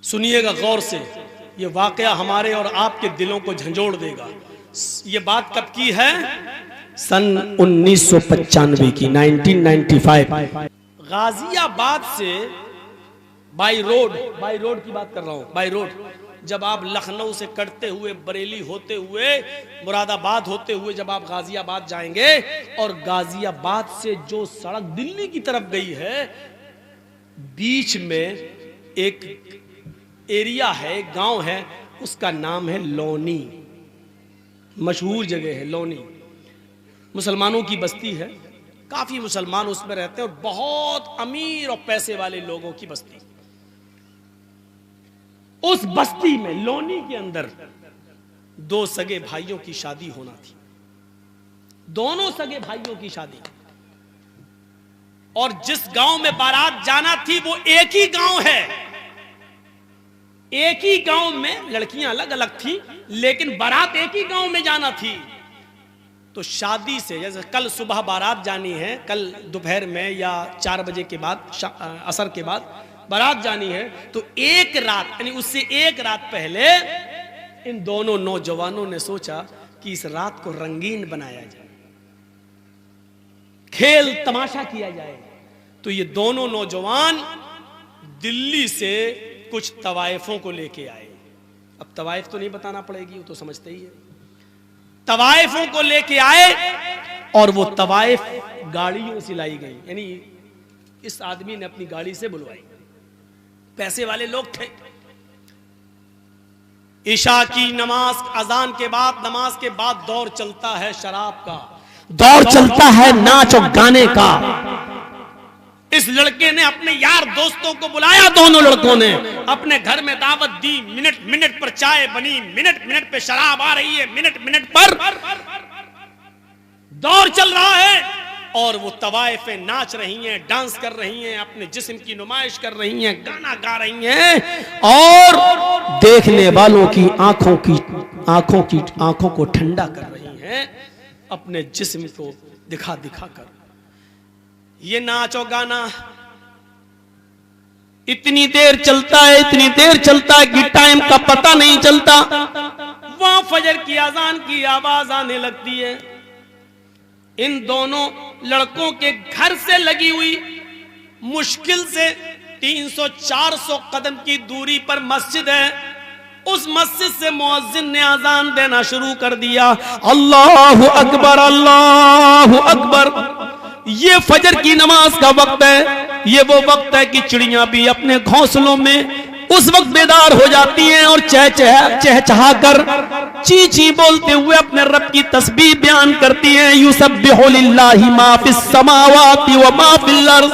सुनिएगा गौर से, ये वाकया हमारे और आपके दिलों को झंझोड़ देगा। ये बात कब की है? सन 1995 की, 1995। गाजियाबाद से बाई रोड की बात कर रहा हूँ, बाई रोड, जब आप लखनऊ से कटते हुए, बरेली होते हुए, मुरादाबाद होते हुए जब आप गाजियाबाद जाएंगे, और गाजियाबाद से जो सड़क दिल्ली की तरफ गई है, बीच में एक एरिया है, गांव है, उसका नाम है लोनी। मशहूर जगह है लोनी, मुसलमानों की बस्ती है, काफी मुसलमान उसमें रहते हैं और बहुत अमीर और पैसे वाले लोगों की बस्ती। उस बस्ती में, लोनी के अंदर, दो सगे भाइयों की शादी होना थी, दोनों सगे भाइयों की शादी। और जिस गांव में बारात जाना थी वो एक ही गांव है, एक ही गांव में, लड़कियां अलग अलग थी लेकिन बारात एक ही गांव में जाना थी। तो शादी से, जैसे कल सुबह बारात जानी है, कल दोपहर में या 4 बजे के बाद, असर के बाद बारात जानी है, तो एक रात, यानी उससे एक रात पहले इन दोनों नौजवानों ने सोचा कि इस रात को रंगीन बनाया जाए, खेल तमाशा किया जाए। तो ये दोनों नौजवान दिल्ली से कुछ तवाइफों को लेके आए। अब तवाइफ तो नहीं बताना पड़ेगी, वो तो समझते ही है। तवाइफों को लेके आए और वो तवाइफ गाड़ियों से लाई गई, यानी इस आदमी ने अपनी गाड़ी से बुलवाई। पैसे वाले लोग थे। ईशा की नमाज, अजान के बाद, नमाज के बाद दौर चलता है शराब का, दौर चलता है नाच और गाने का। इस लड़के ने अपने यार दोस्तों को बुलाया, दोनों लड़कों ने अपने घर में दावत दी। मिनट मिनट पर चाय बनी, मिनट मिनट पे शराब आ रही है, मिनट मिनट पर दौर चल रहा है। और वो तवाइफें नाच रही हैं, डांस कर रही हैं, अपने जिस्म की नुमाइश कर रही हैं, गाना गा रही हैं, और देखने वालों की आंखों को ठंडा कर रही हैं अपने जिस्म को दिखा दिखा कर। ये नाचो गाना इतनी देर चलता है, इतनी देर चलता है कि टाइम का पता नहीं चलता। वहां फजर की अजान की आवाज आने लगती है। इन दोनों लड़कों के घर से लगी हुई मुश्किल से 300-400 कदम की दूरी पर मस्जिद है। उस मस्जिद से मुअज्जिन ने अजान देना शुरू कर दिया, अल्लाहु अकबर, अल्लाहु अकबर। ये फजर की नमाज का वक्त है। ये वो वक्त है कि चिड़ियां भी अपने घोंसलों में उस वक्त बेदार हो जाती हैं और चहचहा कर, ची ची बोलते हुए अपने रब की तस्बीह बयान करती हैं। युसब्बिहु लिल्लाहि मा फिस समावाति व मा फिल अर्ज़।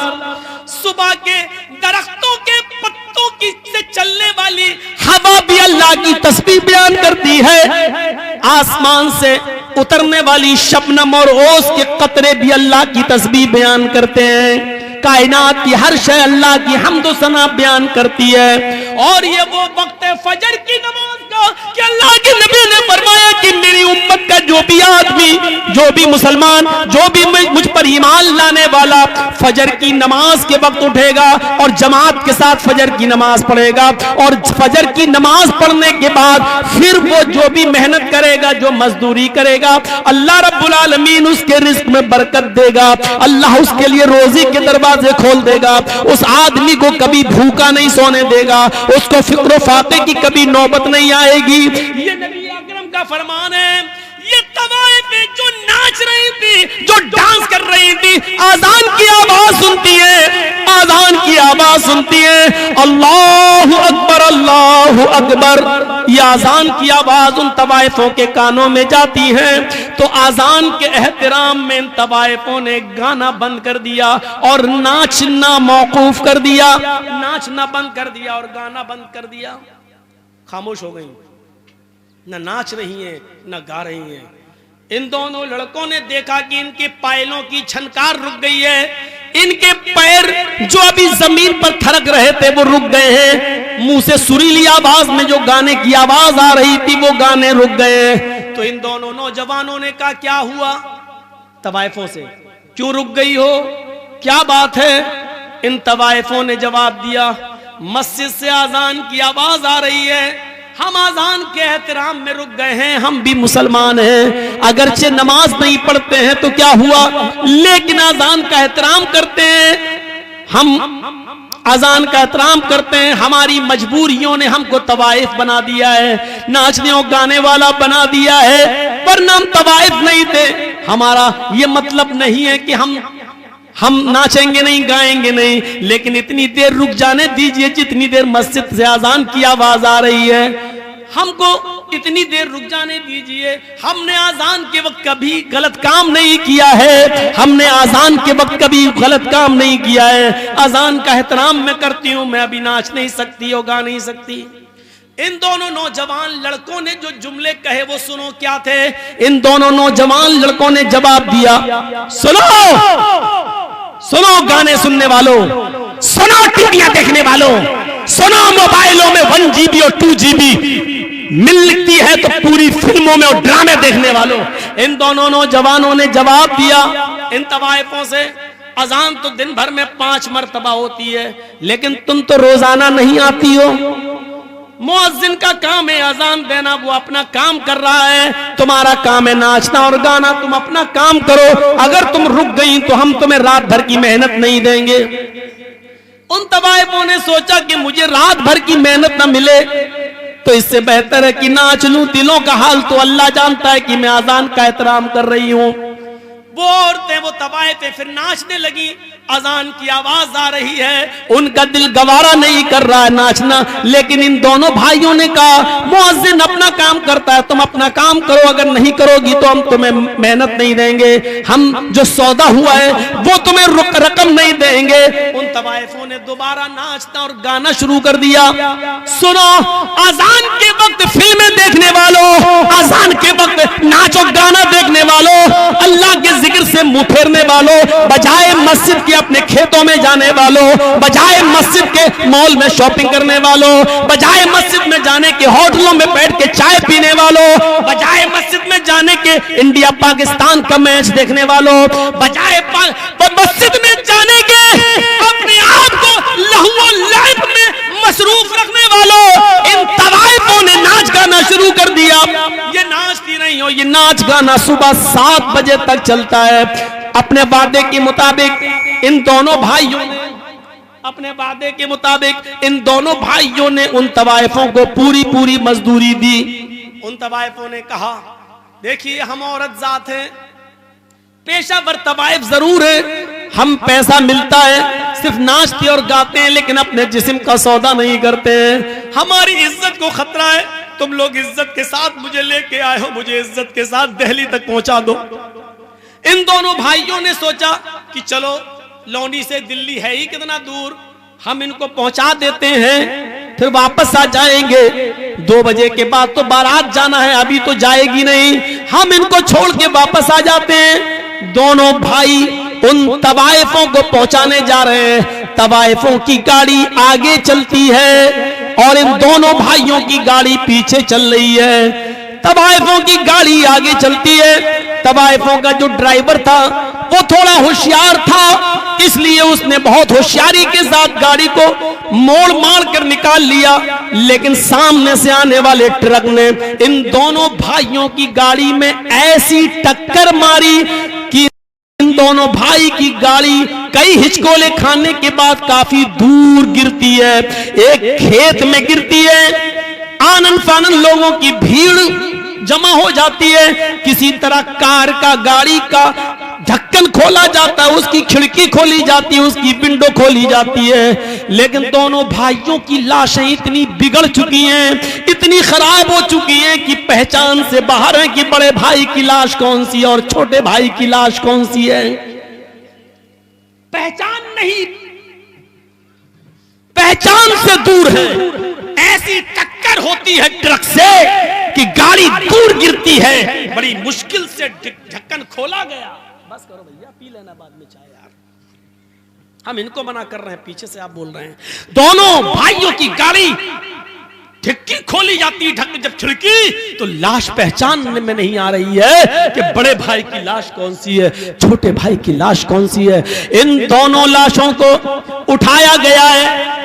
सुबह के दरख्तों के पत्तों की से चलने वाली हवा भी अल्लाह की तस्बीह बयान करती है। आसमान से उतरने वाली शबनम और ओस के कतरे भी अल्लाह की तस्बीह बयान करते हैं। कायनात की हर शय अल्लाह की हम्द व सना बयान करती है। और ये वो वक्त है फजर की नमाज का कि अल्लाह के नबी ने फरमाया कि मेरी उम्मत का जो भी आदमी, जो भी मुसलमान, जो भी मुझ पर ईमान लाने वाला फजर की नमाज के वक्त उठेगा और जमात के साथ फजर की नमाज पढ़ेगा, और फजर की नमाज पढ़ने के बाद फिर वो जो भी मेहनत करेगा, जो मजदूरी करेगा, अल्लाह रब्बुल आलमीन उसके रिस्क में बरकत देगा। अल्लाह उसके लिए रोजी के दरवाजे खोल देगा। उस आदमी को कभी भूखा नहीं सोने देगा, उसको फिक्र फाके की कभी नौबत नहीं आएगी। ये नबी अकरम का फरमान है। ये तवाइफें जो नाच रही थी, जो डांस कर रही थी, आजान की आवाज सुनती है, आजान की आवाज सुनती है, अल्लाहु अकबर, अल्लाहु अकबर। ये आजान की आवाज उन तवाइफों के कानों में जाती है। तो आजान के एहतराम में इन तवाइफों ने गाना बंद कर दिया और नाचना मौकूफ कर दिया, नाचना बंद कर दिया और गाना बंद कर दिया। खामोश हो गई, न नाच रही हैं न गा रही हैं। इन दोनों लड़कों ने देखा कि इनके पायलों की छनकार रुक गई है, इनके पैर जो अभी जमीन पर थरक रहे थे वो रुक गए हैं। मुंह से सुरीली आवाज में जो गाने की आवाज आ रही थी वो गाने रुक गए हैं। तो इन दोनों नौजवानों ने कहा, क्या हुआ? तवाइफों से, क्यों रुक गई हो, क्या बात है? इन तवाइफों ने जवाब दिया, मस्जिद से आजान की आवाज आ रही है, हम आजान के एहतराम में रुक गए हैं। हम भी मुसलमान हैं, अगरचे नमाज नहीं पढ़ते हैं तो क्या हुआ, लेकिन आजान का एहतराम करते हैं। हम अजान का एहतराम करते हैं। हमारी मजबूरियों ने हमको तवाइफ बना दिया है, नाचने और गाने वाला बना दिया है, वरना हम तवाइफ नहीं थे। हमारा ये मतलब नहीं है कि हम नाचेंगे नहीं, गाएंगे नहीं, लेकिन इतनी देर रुक जाने दीजिए जितनी देर मस्जिद से अजान की आवाज आ रही है। हमको इतनी देर रुक जाने दीजिए। हमने आजान के वक्त कभी गलत काम नहीं किया है, हमने आजान के वक्त कभी गलत काम नहीं किया है। आजान का एहतराम मैं करती हूँ, मैं अभी नाच नहीं सकती और गा नहीं सकती। इन दोनों नौजवान लड़कों ने जो जुमले कहे वो सुनो क्या थे। इन दोनों नौजवान लड़कों ने जवाब दिया, सुनो सुनो गाने सुनने वालों, सुनो टीवियां देखने वालों, सुनो मोबाइलों में 1 GB और 2 GB मिलती है तो पूरी फिल्मों में और ड्रामे देखने वालों। इन दोनों नौजवानों ने जवाब दिया, इन तवाइफों से अजान तो दिन भर में 5 मरतबा होती है, लेकिन तुम तो रोजाना नहीं आती हो। मुअज्जिन का काम है अजान देना, वो अपना काम कर रहा है, तुम्हारा काम है नाचना और गाना, तुम अपना काम करो। अगर तुम रुक गई तो हम तुम्हें रात भर की मेहनत नहीं देंगे। उन तवाइफों ने सोचा कि मुझे रात भर की मेहनत न मिले तो इससे बेहतर है कि नाच लूं। दिलों का हाल तो अल्लाह जानता है कि मैं अजान का एहतराम कर रही हूं। वो औरतें, वो तवाइफें फिर नाचने लगी। अजान की आवाज आ रही है, उनका दिल गवारा नहीं कर रहा है नाचना, लेकिन इन दोनों भाइयों ने कहा मुअज्जिन अपना काम करता है, तुम अपना काम करो, अगर नहीं करोगी तो हम तुम्हें मेहनत नहीं देंगे, हम जो सौदा हुआ है वो तुम्हें रकम नहीं देंगे। उन तवाइफों ने दोबारा नाचना और गाना शुरू कर दिया। सुनो, अजान के वक्त फिल्में देखने वालों, अजान के वक्त नाचो गाना देखने वालों, अल्लाह के जिक्र से मुंह फेरने वालों, बजाय मस्जिद के अपने खेतों में जाने वालों, बजाय मस्जिद के मॉल में शॉपिंग करने वालों, बजाय मस्जिद में जाने के होटलों में बैठ के चाय पीने वालों, बजाय मस्जिद में जाने के इंडिया पाकिस्तान का मैच देखने वालों, बजाय मस्जिद में जाने के अपने आप को लहू और लहब में मसरूफ रखने वालों, इन तवाइफों ने नाच गाना शुरू कर दिया। ये नाचती नहीं हो, ये नाच गाना सुबह 7 बजे तक चलता है। अपने वादे के मुताबिक इन दोनों भाइयों ने, अपने वादे के मुताबिक इन दोनों भाइयों ने उन तवाइफों को पूरी मजदूरी दी। उन तवाइफों ने कहा, देखिए हम औरत जात हैं, पेशावर तवाइफ जरूर है, हम पैसा मिलता है, सिर्फ नाचते और गाते हैं, लेकिन अपने जिस्म का सौदा नहीं करते हैं। हमारी इज्जत को खतरा है, तुम लोग इज्जत के साथ मुझे लेके आए हो, मुझे इज्जत के साथ दिल्ली तक पहुंचा दो। इन दोनों भाइयों ने सोचा कि चलो लौनी से दिल्ली है ही कितना दूर, हम इनको पहुंचा देते हैं, फिर वापस आ जाएंगे। 2 बजे के बाद तो बारात जाना है, अभी तो जाएगी नहीं, हम इनको छोड़ के वापस आ जाते हैं। दोनों भाई उन तवाइफों को पहुंचाने जा रहे हैं। तवाइफों की गाड़ी आगे चलती है और इन दोनों भाइयों की गाड़ी पीछे चल रही है। तवाइफों की गाड़ी आगे चलती है। तवाइफों का जो ड्राइवर था वो थोड़ा होशियार था, इसलिए उसने बहुत होशियारी के साथ गाड़ी को मोड़ मार कर निकाल लिया, लेकिन सामने से आने वाले ट्रक ने इन दोनों भाइयों की गाड़ी में ऐसी टक्कर मारी कि इन दोनों भाई की गाड़ी कई हिचकोले खाने के बाद काफी दूर गिरती है, एक खेत में गिरती है। आनन फानन लोगों की भीड़ जमा हो जाती है। किसी तरह कार का, गाड़ी का ढक्कन खोला जाता है, उसकी खिड़की खोली जाती है, उसकी विंडो खोली जाती है, लेकिन दोनों भाइयों की लाशें इतनी बिगड़ चुकी हैं, इतनी खराब हो चुकी हैं कि पहचान से बाहर है कि बड़े भाई की लाश कौन सी है और छोटे भाई की लाश कौन सी है। पहचान नहीं, पहचान से दूर है। ऐसी टक्कर होती है ट्रक से कि गाड़ी दूर गिरती है, बड़ी मुश्किल से ढक्कन खोला गया। बस करो भैया, पी लेना बाद में चाय यार, हम इनको मना कर रहे हैं, पीछे से आप बोल रहे हैं। दोनों भाइयों की गाड़ी ढक्की खोली जाती, जब खिड़की तो लाश पहचानने में नहीं आ रही है कि बड़े भाई की लाश कौन सी है, छोटे भाई की लाश कौन सी है। इन दोनों लाशों को उठाया गया है,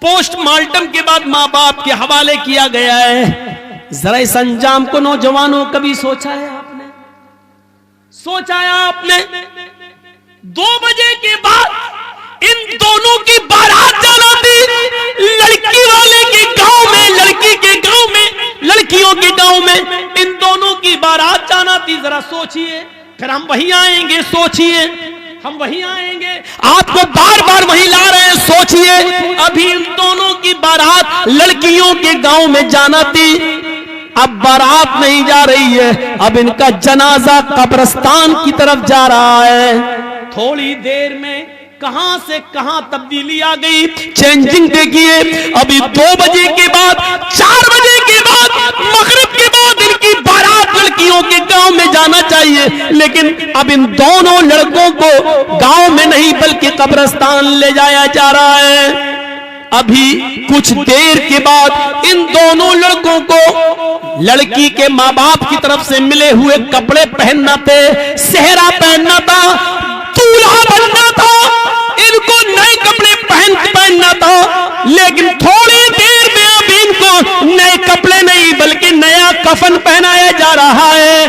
पोस्टमार्टम के बाद माँ बाप के हवाले किया गया है। जरा इस अंजाम को नौजवानों कभी सोचा है आपने? सोचा है आपने? 2 बजे के बाद इन दोनों की बारात जाना थी लड़की वाले के गांव में, लड़की के गांव में, लड़कियों के गांव में इन दोनों की बारात जाना थी। जरा सोचिए, फिर हम वहीं आएंगे, सोचिए हम वहीं आएंगे, आपको बार बार वहीं ला रहे हैं। सोचिए, अभी इन दोनों की बारात लड़कियों के गांव में जाना थी, अब बारात नहीं जा रही है, अब इनका जनाजा कब्रिस्तान की तरफ जा रहा है। थोड़ी देर में कहां से कहां तब्दीली आ गई, चेंजिंग देखिए। अभी 2 बजे के बाद, 4 बजे के बाद, मगरिब के बाद इनकी बारात लड़कियों के गांव में जाना चाहिए, लेकिन अब इन दोनों लड़कों को गांव में नहीं बल्कि कब्रिस्तान ले जाया जा रहा है। अभी कुछ देर के बाद इन दोनों लड़कों को लड़की के माँ बाप की तरफ से मिले हुए कपड़े पहनना थे, सेहरा पहनना था, दूल्हा बनना था, इनको नए कपड़े पहनना था। लेकिन थोड़ी देर में अब इनको नए कपड़े नहीं बल्कि नया कफन पहनाया जा रहा है।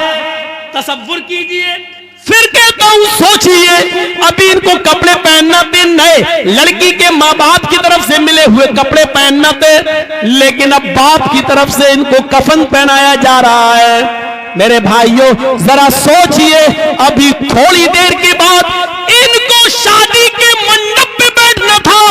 तसव्वुर कीजिए, फिर कहता हूं सोचिए, अभी इनको कपड़े पहनना थे नए, लड़की के माँ बाप की तरफ से मिले हुए कपड़े पहनना थे, लेकिन अब बाप की तरफ से इनको कफन पहनाया जा रहा है। मेरे भाइयों जरा सोचिए, अभी थोड़ी देर के बाद इनको शादी के मंडप पे बैठना था,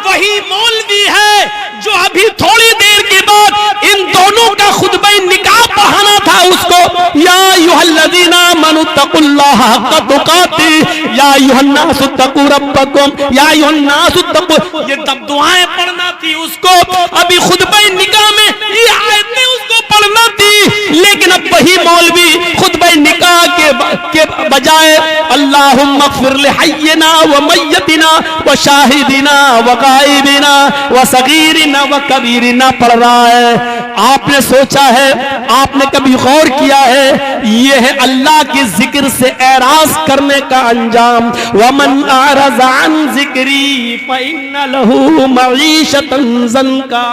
वही मौलवी है जो अभी थोड़ी देर के बाद इन दोनों का खुतबा निकाह पढ़ाना था उसको। या अय्युहल्लज़ीना आमनुत्तकुल्लाह हक़्क़ तुक़ातिह या अय्युहन्नासु इत्तक़ू रब्बकुम या अय्युहन्नासु इत्तक़ू, ये तब दुआएं पढ़ना थी उसको। अभी खुतबा निकाह में ये आयतें उसको पढ़ना थी, लेकिन अब वही मौलवी खुतबा निकाह के बजाय अल्लाहुम्मा अग़फ़िर लिहय्यिना व मय्यतिना व शाहिदिना व गायबिना व सगीरिना व कबीरिना पढ़ रहा है। आपने सोचा है, आपने कभी गौर किया है, ये है अल्लाह के जिक्र से एराज करने का अंजाम। वमन अरज़ अन ज़िक्री फ़इन्न लहू मईशतन ज़ंका।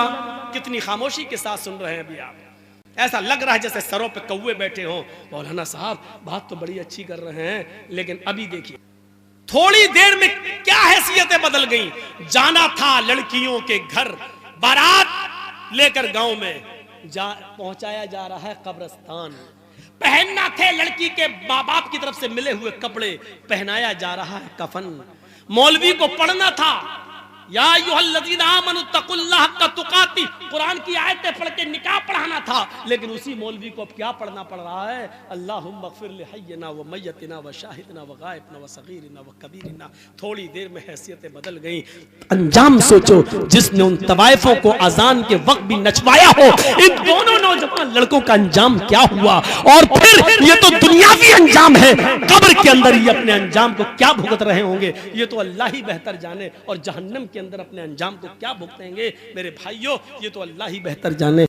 कितनी खामोशी के साथ सुन रहे हैं अभी आप, ऐसा लग रहा है जैसे सरों पे कौवे बैठे हों। मौलाना साहब बात तो बड़ी अच्छी कर रहे हैं, लेकिन अभी देखिए थोड़ी देर में क्या हैसियतें बदल गई। जाना था लड़कियों के घर, बारात लेकर गांव में पहुंचाया जा रहा है कब्रिस्तान। पहनना थे लड़की के माँ बाप की तरफ से मिले हुए कपड़े, पहनाया जा रहा है कफन। मौलवी को पढ़ना था या अय्युहल्लज़ीना आमनुत्तकुल्लाह हक़्क़ तुक़ातिह, कुरान की आयतें पढ़ के निकाह पढ़ाना था, लेकिन उसी मौलवी को अब क्या पढ़ना पड़ रहा है? अल्लाहुम्मा अग़फ़िर लिहय्यिना व मय्यतिना व शाहिदिना व गायबिना व सगीरिना व कबीरिना। थोड़ी देर में हैसियतें बदल गई। अंजाम सोचो, जिसने उन तवाइफों को अजान के वक्त भी नचवाया हो, इन दोनों नौजवान लड़कों का अंजाम क्या हुआ। और फिर ये तो दुनियावी अंजाम है, कब्र के अंदर ये अपने अंजाम को क्या भुगत रहे होंगे ये तो अल्लाह ही बेहतर जाने, और जहन्नम के अंदर अपने अंजाम को क्या भुगतेंगे मेरे भाइयों ये तो अल्लाह ही बेहतर जाने।